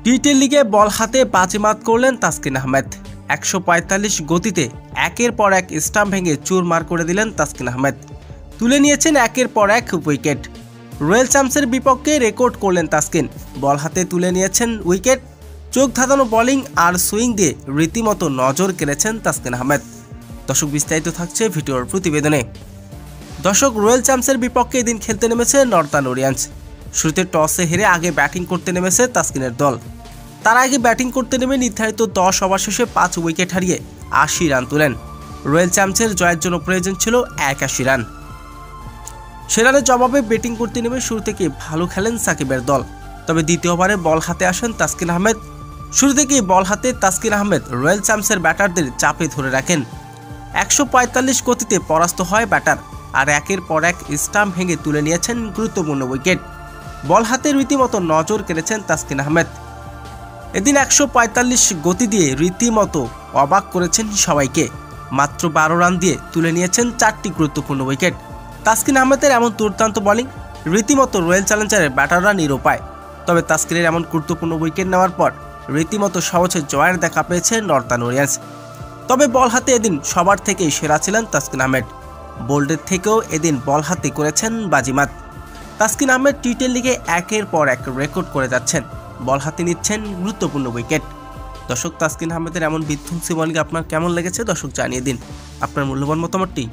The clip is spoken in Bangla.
টি-10 লিগে বল হাতে বাজিমাত করলেন তাসকিন আহমেদ। ১৪৫ গতিতে একের পর এক স্টাম্প ভেঙে চুরমার করে দিলেন তাসকিন আহমেদ। তুলে নিয়েছেন একের পর এক উইকেট। রয়্যাল চ্যাম্পসের বিপক্ষে রেকর্ড করলেন তাসকিন। বল হাতে তুলে নিয়েছেন উইকেট। চোখ ধাঁধানো বোলিং আর সুইং দিয়ে রীতিমতো নজর কেড়েছেন তাসকিন আহমেদ। দর্শক, বিস্তারিত থাকছে ভিডিওর প্রতিবেদনে। দর্শক, রয়্যাল চ্যাম্পসের বিপক্ষে এদিন খেলতে নেমেছে নর্দার্ন ওরিয়েন্টস। শুরুতে টসে হেরে আগে ব্যাটিং করতে নেমেছে তাসকিনের দল। তার আগে ব্যাটিং করতে নেমে নির্ধারিত 10 ওভার শেষে 5 উইকেট হারিয়ে 80 রান তোলেন। রয়্যাল চ্যাম্পসের জয়ের জন্য প্রয়োজন ছিল 81 রান। সে রানের জবাবে ব্যাটিং করতে নেমে শুরু থেকে ভালো খেলেন সাকিবের দল। তবে দ্বিতীয় ওভারে বল হাতে আসেন তাসকিন আহমেদ। শুরু থেকেই বল হাতে তাসকিন আহমেদ রয়্যাল চ্যাম্পসের ব্যাটারদের চাপে ধরে রাখেন। ১৪৫ গতিতে পরাস্ত হয় ব্যাটার, আর একের পর এক স্টাম্প ভেঙে তুলে নিয়েছেন গুরুত্বপূর্ণ উইকেট। বল হাতে রীতিমতো নজর কেড়েছেন তাসকিন আহমেদ। এদিন ১৪৫ গতি দিয়ে রীতিমতো অবাক করেছেন সবাইকে। মাত্র ১২ রান দিয়ে তুলে নিয়েছেন 4টি গুরুত্বপূর্ণ উইকেট। তাসকিন আহমেদের এমন দুর্দান্ত বোলিং রীতিমতো রয়্যাল চ্যালেঞ্জারের ব্যাটাররা নিরুপায়। তবে তাসকিনের এমন গুরুত্বপূর্ণ উইকেট নেওয়ার পর রীতিমতো সহজে জয়ের দেখা পেয়েছে নর্দার্ন ওরিয়েন্টস। তবে বল হাতে এদিন সবার থেকেই সেরা ছিলেন তাসকিন আহমেদ। বোল্ডের থেকেও এদিন বল হাতে করেছেন বাজিমাত। তাসকিন আহমেদ টি-10 লিগে একের পর এক রেকর্ড করে যাচ্ছেন। বল হাতে নিচ্ছেন গুরুত্বপূর্ণ উইকেট। দর্শক, তাসকিন আহমেদের এমন বিধ্বংসী বোলিং আপনার কেমন লেগেছে দর্শক জানিয়ে দিন আপনার মূল্যবান মতামতটি।